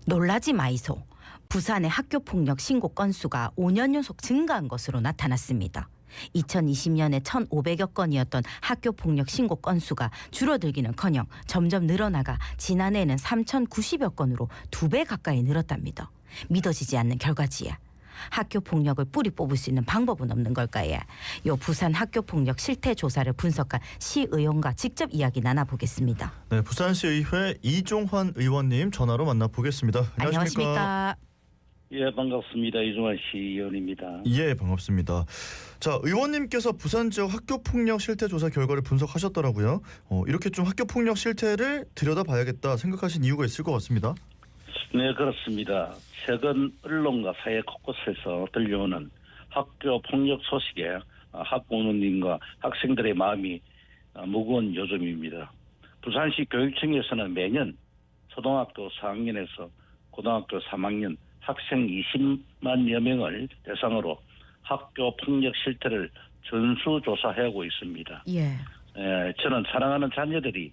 놀라지 마이소. 부산의 학교폭력 신고 건수가 5년 연속 증가한 것으로 나타났습니다. 2020년에 1,500여 건이었던 학교폭력 신고 건수가 줄어들기는커녕 점점 늘어나가 지난해에는 3,090여 건으로 2배 가까이 늘었답니다. 믿어지지 않는 결과지에 학교폭력을 뿌리 뽑을 수 있는 방법은 없는 걸까요? 요 부산 학교폭력 실태 조사를 분석한 시의원과 직접 이야기 나눠보겠습니다. 네, 부산시의회 이종환 의원님 전화로 만나보겠습니다. 안녕하십니까? 예, 반갑습니다. 이종환 시의원입니다. 예, 반갑습니다. 자, 의원님께서 부산 지역 학교폭력 실태 조사 결과를 분석하셨더라고요. 이렇게 좀 학교폭력 실태를 들여다봐야겠다 생각하신 이유가 있을 것 같습니다. 네, 그렇습니다. 최근 언론과 사회 곳곳에서 들려오는 학교 폭력 소식에 학부모님과 학생들의 마음이 무거운 요즘입니다. 부산시 교육청에서는 매년 초등학교 4학년에서 고등학교 3학년 학생 20만여 명을 대상으로 학교 폭력 실태를 전수조사하고 있습니다. 예. 저는 사랑하는 자녀들이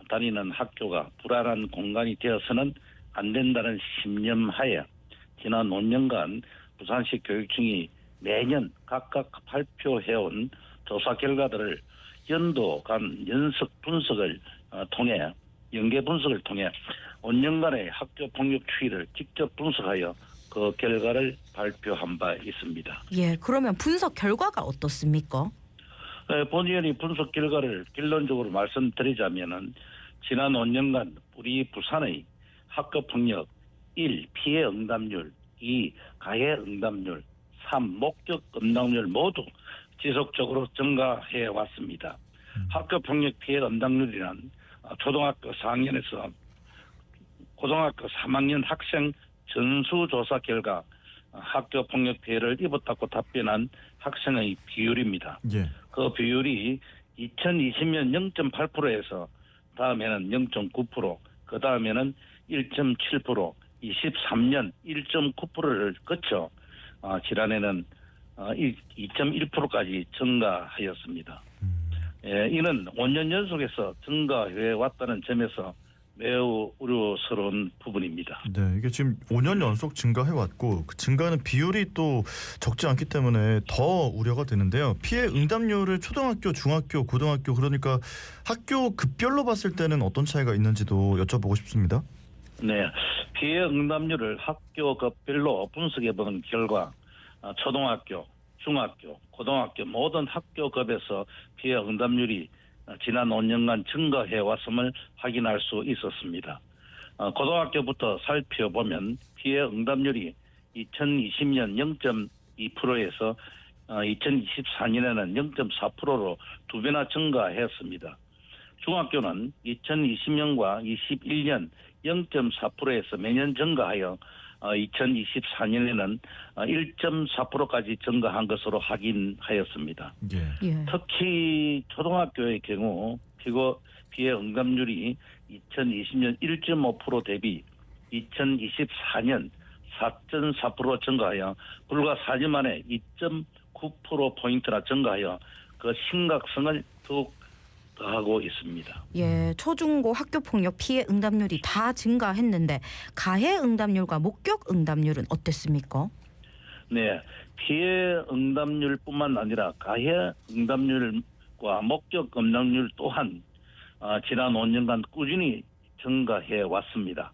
다니는 학교가 불안한 공간이 되어서는 안 된다는 신념하에 지난 5년간 부산시 교육청이 매년 각각 발표해온 조사 결과들을 연도 간 연속 분석을 통해 연계 분석을 통해 5년간의 학교 폭력 추이를 직접 분석하여 그 결과를 발표한 바 있습니다. 예, 그러면 분석 결과가 어떻습니까? 본의원이 분석 결과를 결론적으로 말씀드리자면은 지난 5년간 우리 부산의 학교 폭력 1. 피해 응답률 2. 가해 응답률 3. 목격 응답률 모두 지속적으로 증가해 왔습니다. 학교 폭력 피해 응답률이란 초등학교 4학년에서 고등학교 3학년 학생 전수조사 결과 학교 폭력 피해를 입었다고 답변한 학생의 비율입니다. 예. 그 비율이 2020년 0.8%에서 다음에는 0.9%, 그 다음에는 1.7%, 23년 1.9%를 거쳐 지난해는 2.1%까지 증가하였습니다. 이는 5년 연속해서 증가해 왔다는 점에서 매우 우려스러운 부분입니다. 네, 이게 지금 5년 연속 증가해왔고 그 증가하는 비율이 또 적지 않기 때문에 더 우려가 되는데요. 피해 응답률을 초등학교, 중학교, 고등학교 그러니까 학교 급별로 봤을 때는 어떤 차이가 있는지도 여쭤보고 싶습니다. 네, 피해 응답률을 학교 급별로 분석해보는 결과 초등학교, 중학교, 고등학교 모든 학교급에서 피해 응답률이 지난 5년간 증가해 왔음을 확인할 수 있었습니다. 고등학교부터 살펴보면 피해 응답률이 2020년 0.2%에서 2024년에는 0.4%로 2배나 증가했습니다. 중학교는 2020년과 21년 0.4%에서 매년 증가하여 2024년에는 1.4%까지 증가한 것으로 확인하였습니다. 예. 예. 특히 초등학교의 경우 피해 응답률이 2020년 1.5% 대비 2024년 4.4% 증가하여 불과 4년 만에 2.9%포인트나 증가하여 그 심각성을 더욱 더하고 있습니다. 예, 초중고 학교폭력 피해 응답률이 다 증가했는데 가해 응답률과 목격 응답률은 어땠습니까? 네, 피해 응답률뿐만 아니라 가해 응답률과 목격 응답률 또한 지난 5년간 꾸준히 증가해 왔습니다.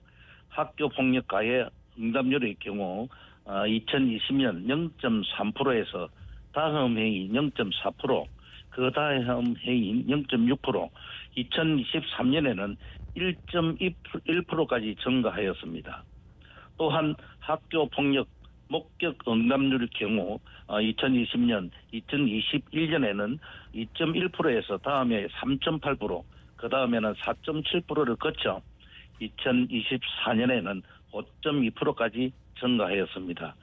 학교폭력 가해 응답률의 경우 2020년 0.3%에서 다음 해인 0.4%, 그 다음 해인 0.6%, 2023년에는 1.1%까지 증가하였습니다. 또한 학교폭력 목격 응답률 경우 2020년, 2021년에는 2.1%에서 다음에 3.8%, 그 다음에는 4.7%를 거쳐 2024년에는 5.2%까지 증가하였습니다.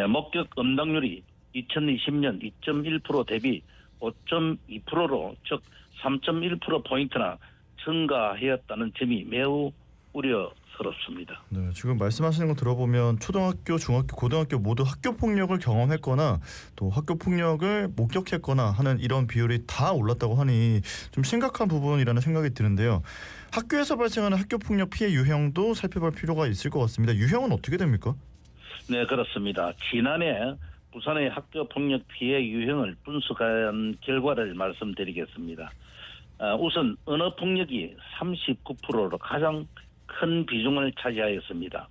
목격 응답률이 2020년 2.1% 대비 5.2%로 즉 3.1%포인트나 증가하였다는 점이 매우 우려스럽습니다. 네, 지금 말씀하시는 거 들어보면 초등학교, 중학교, 고등학교 모두 학교 폭력을 경험했거나 또 학교 폭력을 목격했거나 하는 이런 비율이 다 올랐다고 하니 좀 심각한 부분이라는 생각이 드는데요. 학교에서 발생하는 학교 폭력 피해 유형도 살펴볼 필요가 있을 것 같습니다. 유형은 어떻게 됩니까? 네, 그렇습니다. 지난해 부산의 학교 폭력 피해 유형을 분석한 결과를 말씀드리겠습니다. 우선 언어 폭력이 39%로 가장 큰 비중을 차지하였습니다.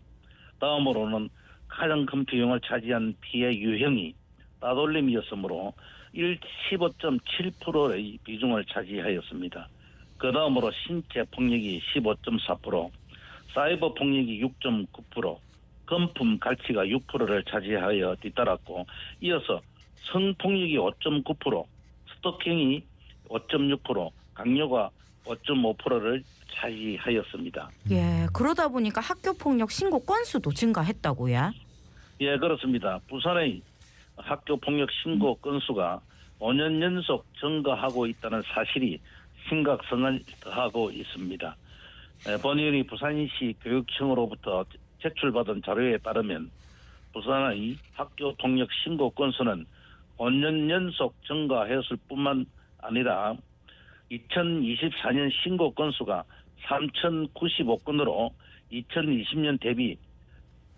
다음으로는 가장 큰 비중을 차지한 피해 유형이 따돌림이었으므로 15.7%의 비중을 차지하였습니다. 그 다음으로 신체 폭력이 15.4%, 사이버 폭력이 6.9%, 금품 갈취가 6%를 차지하여 뒤따랐고, 이어서 성폭력이 5.9%, 스토킹이 5.6%, 강요가 5.5%를 차지하였습니다. 예, 그러다 보니까 학교 폭력 신고 건수도 증가했다고요? 예, 그렇습니다. 부산의 학교 폭력 신고 건수가 5년 연속 증가하고 있다는 사실이 심각성을 더하고 있습니다. 본의원이 부산시 교육청으로부터 제출받은 자료에 따르면 부산의 학교 폭력 신고 건수는 5년 연속 증가했을 뿐만 아니라 2024년 신고 건수가 3,095건으로 2020년 대비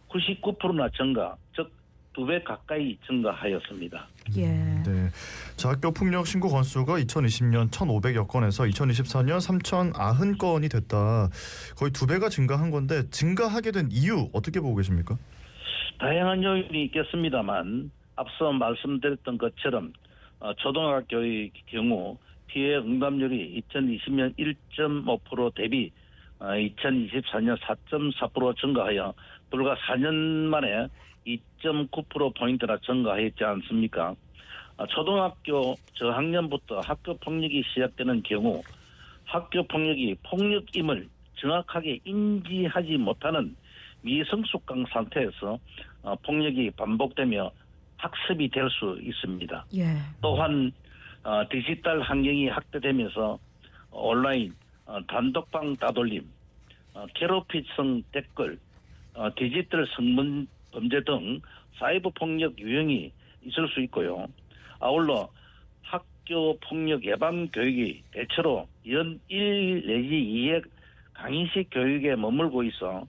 99%나 증가, 즉 2배 가까이 증가하였습니다. 예. 네, 자, 학교 폭력 신고 건수가 2020년 1,500여 건에서 2024년 3,090건이 됐다. 거의 2배가 증가한 건데 증가하게 된 이유 어떻게 보고 계십니까? 다양한 요인이 있겠습니다만 앞서 말씀드렸던 것처럼 초등학교의 경우 피해 응답률이 2020년 1.5% 대비 2024년 4.4% 증가하여 불과 4년 만에 2.9%포인트나 증가했지 않습니까? 초등학교 저학년부터 학교 폭력이 시작되는 경우 학교 폭력이 폭력임을 정확하게 인지하지 못하는 미성숙강 상태에서 폭력이 반복되며 학습이 될 수 있습니다. 예. 또한 디지털 환경이 확대되면서 온라인, 단독방 따돌림, 괴롭히성 댓글, 디지털 성문 범죄 등 사이버 폭력 유형이 있을 수 있고요. 아울러 학교 폭력 예방 교육이 대체로 연 1 내지 2회 강의식 교육에 머물고 있어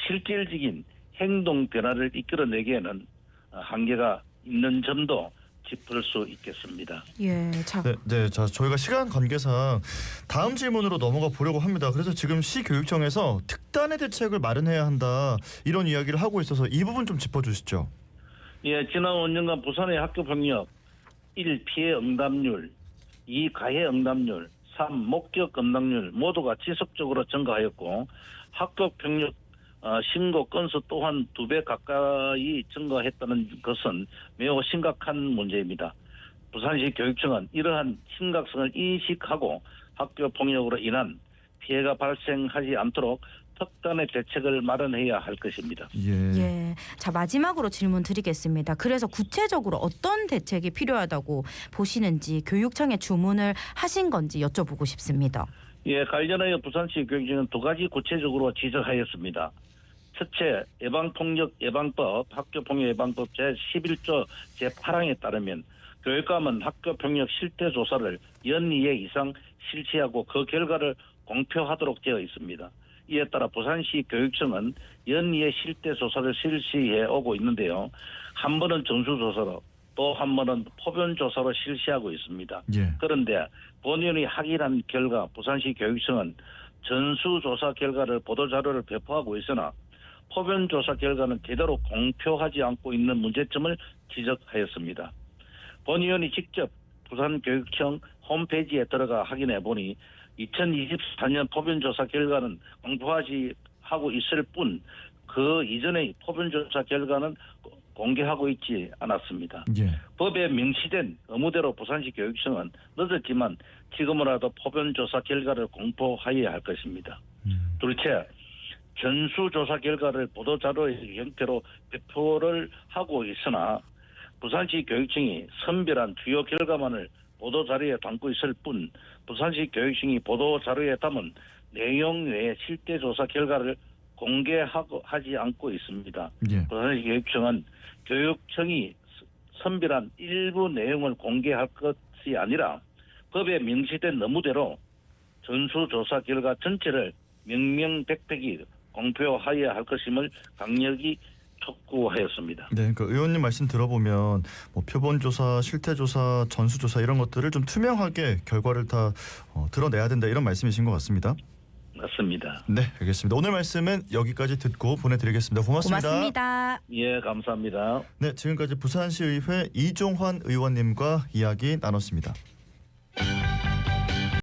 실질적인 행동 변화를 이끌어내기에는 한계가 있는 점도 짚을 수 있겠습니다. 예. 자, 네, 자, 저희가 시간 관계상 다음 질문으로 넘어가 보려고 합니다. 그래서 지금 시교육청에서 특단의 대책을 마련해야 한다 이런 이야기를 하고 있어서 이 부분 좀 짚어주시죠. 예, 지난 5년간 부산의 학교 폭력 1. 피해 응답률, 2. 가해 응답률, 3. 목격 응답률 모두가 지속적으로 증가하였고 학교 폭력 신고 건수 또한 2배 가까이 증가했다는 것은 매우 심각한 문제입니다. 부산시 교육청은 이러한 심각성을 인식하고 학교 폭력으로 인한 피해가 발생하지 않도록 특단의 대책을 마련해야 할 것입니다. 예. 자, 마지막으로 질문 드리겠습니다. 그래서 구체적으로 어떤 대책이 필요하다고 보시는지 교육청에 주문을 하신 건지 여쭤보고 싶습니다. 예, 관련하여 부산시 교육청은 2가지 구체적으로 지적하였습니다. 첫째, 예방폭력 예방법, 학교폭력 예방법 제11조 제8항에 따르면 교육감은 학교폭력 실태조사를 연 2회 이상 실시하고 그 결과를 공표하도록 되어 있습니다. 이에 따라 부산시 교육청은 연 2회 실태조사를 실시해 오고 있는데요. 한 번은 전수조사로 또 한 번은 포변조사로 실시하고 있습니다. 예. 그런데 본위원이 확인한 결과 부산시 교육청은 전수조사 결과를 보도자료를 배포하고 있으나 포변조사 결과는 제대로 공표하지 않고 있는 문제점을 지적하였습니다. 본위원이 직접 부산교육청 홈페이지에 들어가 확인해 보니 2024년 포변조사 결과는 공표하지 하고 있을 뿐 그 이전의 포변조사 결과는 공개하고 있지 않았습니다. 예. 법에 명시된 의무대로 부산시 교육청은 늦었지만 지금이라도 포변조사 결과를 공표하여야 할 것입니다. 둘째, 전수조사 결과를 보도자료의 형태로 배포를 하고 있으나 부산시 교육청이 선별한 주요 결과만을 보도 자료에 담고 있을 뿐 부산시 교육청이 보도 자료에 담은 내용 외에 실태 조사 결과를 공개하지 않고 있습니다. 예. 부산시 교육청은 교육청이 선별한 일부 내용을 공개할 것이 아니라 법에 명시된 의무대로 전수조사 결과 전체를 명명백백히 공표하여야 할 것임을 강력히 촉구하였습니다. 네, 그러니까 의원님 말씀 들어보면 뭐 표본조사, 실태조사, 전수조사 이런 것들을 좀 투명하게 결과를 다 드러내야 된다 이런 말씀이신 것 같습니다. 맞습니다. 네, 알겠습니다. 오늘 말씀은 여기까지 듣고 보내드리겠습니다. 고맙습니다. 고맙습니다. 예, 감사합니다. 네, 지금까지 부산시의회 이종환 의원님과 이야기 나눴습니다.